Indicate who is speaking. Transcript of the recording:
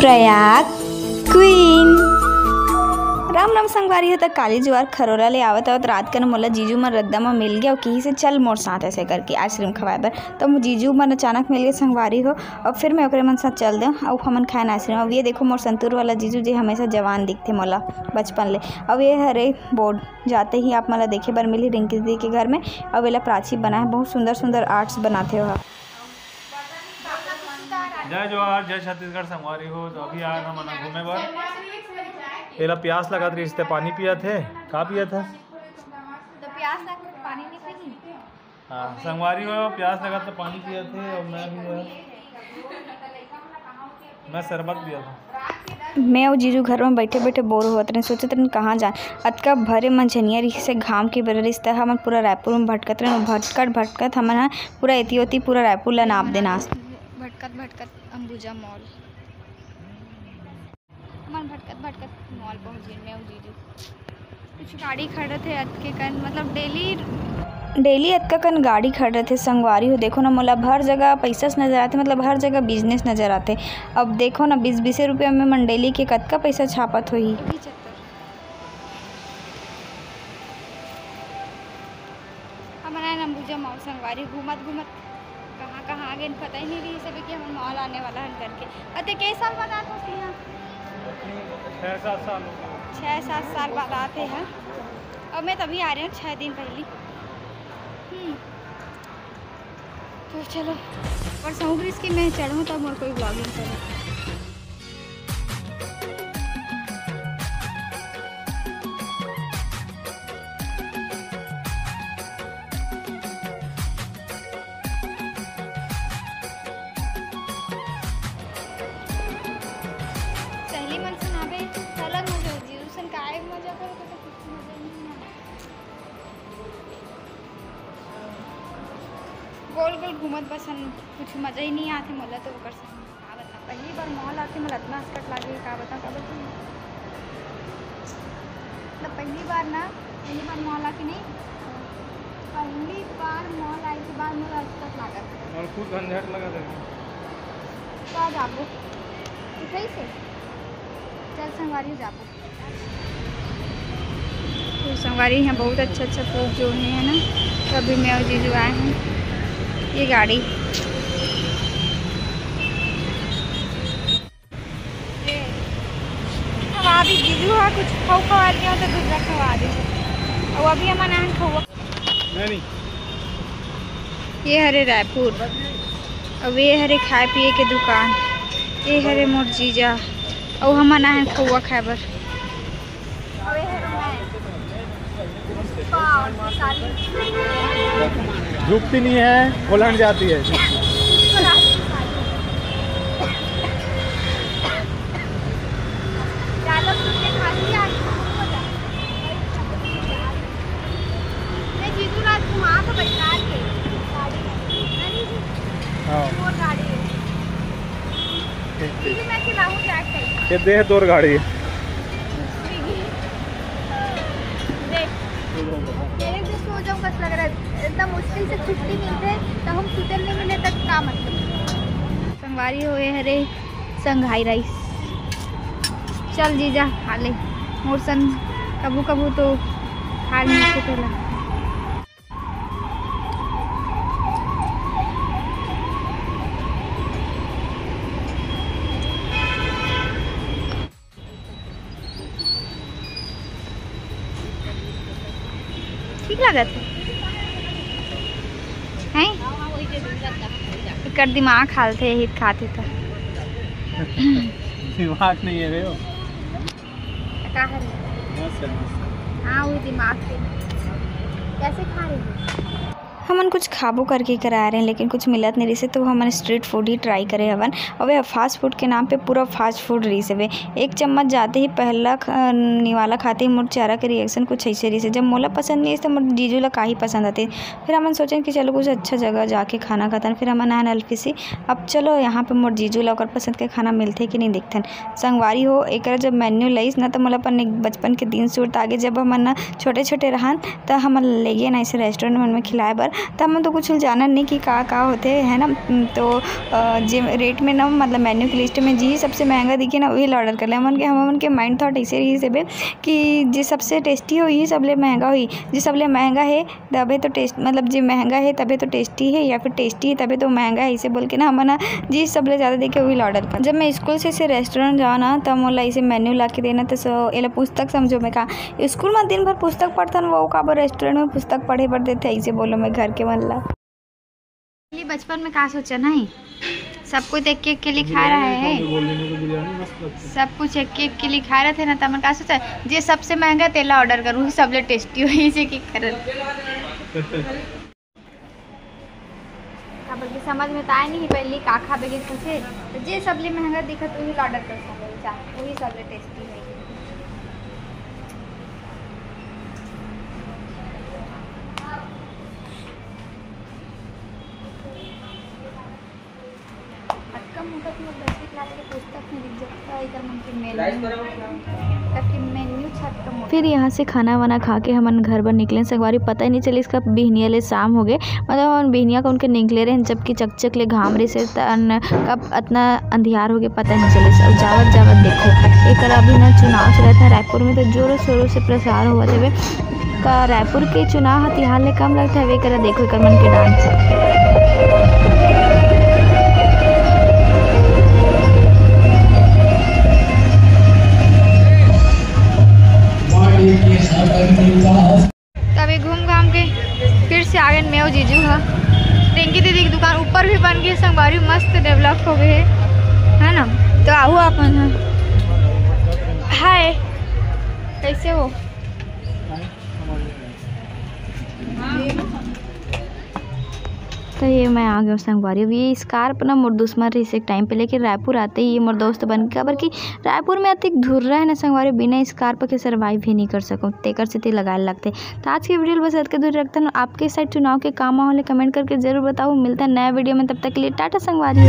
Speaker 1: Prayag queen. Ram Ram संगवारी हो तक काली जुआर खरोरा ले आवत रात कन मोला जीजू मन रद्दा म मिल गया और कही से चल मोर साथ ऐसे करके आइसक्रीम खवाए बर। तो जीजू मन अचानक मिल गए संगवारी हो और फिर मैं ओकरे मन साथ चल दें और हमन खाए आइसक्रीम। अब ये देखो मोर संतूर वाला जीजू जी हमेशा जवान दिखते मोला बचपन ले। अब ये हरे बोर्ड जाते ही आप मला देखे बर मिली रिंकी दीदी के घर में। अब एला प्राची बना है, बहुत सुंदर सुंदर आर्ट्स बनाते हो।
Speaker 2: जय जोहार, जय छत्तीसगढ़ संगवारी हो। तो अभी आए हम घूमे बर। एला प्यास लगा रही इससे पानी पिया थे। का पिया था?
Speaker 1: तो प्यास लगा तो पानी नहीं पी।
Speaker 2: हाँ संगवारी हो, प्यास लगा तो पानी पिया थे और मैं शरबत पिया था।
Speaker 1: मैं और जीजू घर में बैठे बैठे बोर होते रहे, सोचते रहे कहाँ जाए। अतका भरे मंझनिया रही से घाम के बर रिश्ता हमन पूरा रायपुर में भटकत रहे। भटकत हमन पूरा एती पूरा रायपुर ला नाप देना। भटकत अंबुजा मॉल हमन भटकत मॉल पहुँच गए। मैं और जीजू कुछ गाड़ी खड़े थे अतके कन, मतलब डेली अतका कन गाड़ी खड़े थे संगवारी हो। देखो ना मोला हर जगह पैसा नज़र आते, मतलब हर जगह बिजनेस नज़र आते। अब देखो ना 20-20 रुपया में मन डेली के कतका पैसा छापत होही। हमन आए अंबुजा मॉल संगवारी घूमत कहाँ आ गए पता ही नहीं रही सभी कि हम मॉल आने वाला है करके। अते कई साल बाद आते हैं यहाँ? 6-7 साल बाद आते हैं। अब मैं तभी आ रही हूँ 6 दिन पहले। तो चलो और समुद्र इसकी मैं चढ़ूँ तब और कोई ब्लॉगिंग करूँ। गोल गोल घूमत बसन कुछ मज़ा ही नहीं आते मोला। तो ओकर संग का बता पहली बार मॉल आके मोला इतना हसकट लागे। का बता मतलब पहली बार मॉल आके नहीं, पहली बार मॉल आई के बाद मोला हसकट लागत
Speaker 2: और खुद झंझट लगा दे।
Speaker 1: का जाबो कैसे चल संगवारी जाबो। तो संगवारी यहाँ बहुत अच्छा फूल जो है ना। तभी मैं और जीजू आए हैं। ये गाड़ी खवा दी जीजू है, कुछ खवा दिया तो दूसरा खवा दी। और अभी हमारे यहाँ खवा
Speaker 2: नहीं।
Speaker 1: ये हरे रायपुर। अब ये हरे खाए पिए के दुकान। ये हरे मोर जीजा और हमारे यहाँ खवा खाबर।
Speaker 2: झुकती नहीं है, उलट जाती है। ये दे दो गाड़ी है।
Speaker 1: लग रहा है इतना मुश्किल से छुट्टी मिलते तो हम सुतल नहीं मिले तक का मतलब। संगवारी हुए हरे संघाई राइस। चल जीजा खा ले मोर संग कबू तो खा नहीं सकेला। ठीक लागत है कर दिमाग खालते ही खाते था।
Speaker 2: दिमाग नहीं है रे वो।
Speaker 1: हाँ वो दिमाग से कैसे खा रही है। हमन कुछ खाबो करके करा रहे हैं लेकिन कुछ मिलत नहीं रही से। तो हमन स्ट्रीट फूड ही ट्राई करे हवन। और वे फास्ट फूड के नाम पे पूरा फास्ट फूड रही से। वे एक चम्मच जाते ही पहला निवाला खाते ही मोर चेहरा के रिएक्शन कुछ ऐसे रही से। जब मोला पसंद नहीं तो मोर जीजू ला का ही पसंद आते। फिर हमन सोचें कि चलो कुछ अच्छा जगह जाके खाना खातन। फिर हमन आए एलपीसी। अब चलो यहाँ पे मोर जीजू ला ओकर पसंद के खाना मिलते कि नहीं दिखतन। संगवारी हो एक जब मेन्यू लईस ना तो मोला अपन बचपन के दिन सूरत आगे जब हमन छोटे रहन तो हमन ले गए ना ऐसे रेस्टोरेंट में खिलाए बर। तो हम तो कुछ जाना नहीं कि का होते है ना। तो जे रेट में ना मतलब मेन्यू की लिस्ट में जी सबसे महंगा दिखे ना वही ऑर्डर कर ले। हमन के माइंड थॉट ऐसे रही से कि जे सबसे टेस्टी हो ये सबले महंगा हुई, जे सबले महंगा है तबे तो टेस्ट मतलब जे महंगा है तबे तो टेस्टी है, या फिर टेस्टी है तबे तो महंगा है, इसे बोल के ना हम ना जी सबले ज़्यादा देखे वही ऑर्डर कर। जब मैं स्कूल से रेस्टोरेंट जाओ ना तब मोला इसे मेन्यू ला के देना तो एला पुस्तक समझो मैं का स्कूल में दिन भर पुस्तक पढ़थन वो काबर रेस्टोरेंट में पुस्तक पढ़े बर देते ऐसे बोलो मैं घर के मन ला। बचपन में का सोचा नहीं सब कुछ एक एक के लिए खा रहा है, सब कुछ एक एक के लिए खा रहे थे ना तब का सोचा जे सबसे महंगा तेला ऑर्डर करूँ सबले टेस्टी हो इसे की कर बल्कि समझ में तो आए नहीं पहले का खाबे के सोचे तो जे सबले महंगा दिखत वही ऑर्डर कर सकते वही सबले टेस्टी है। फिर यहाँ से खाना वाना खा के हमन घर पर निकले संगवारी पता ही नहीं चली इसका बिहनिया ले शाम हो गए मतलब हम बिहनिया का उनके निकले रहे जबकि चकचक ले घाम रहे से कब इतना अंधियार हो गए पता नहीं चले। सब जावत जावत देखो एक अभी ना चुनाव चल रहा था रायपुर में तो जोरों शोरों से प्रसार हुआ था का रायपुर के चुनाव हथियार ले कम लगता है वे करा देखो एक मन के डांस। तभी घूम घाम के फिर से आ गए मैं जीजू है रिंकी दीदी की दुकान ऊपर भी बन गई संगवारी मस्त डेवलप हो गए है ना। तो आहू अपन हाय कैसे हो तो ये मैं आ गया संगवारी। अब ये स्कार्प ना मोर दुश्मन रही से एक टाइम पे लेकिन रायपुर आते ही ये मोर दोस्त बन गया कि रायपुर में अतिक धुर रहा है ना संगवारी बिना स्कार्प के सर्वाइव ही नहीं कर सकूँ तेकर से ते लगाए लगते। तो आज की वीडियो बस के दूर रखते हैं आपके साइड चुनाव के काम माहौल कमेंट करके जरूर बताओ। मिलता है नया वीडियो में तब तक के लिए टाटा संगवारी।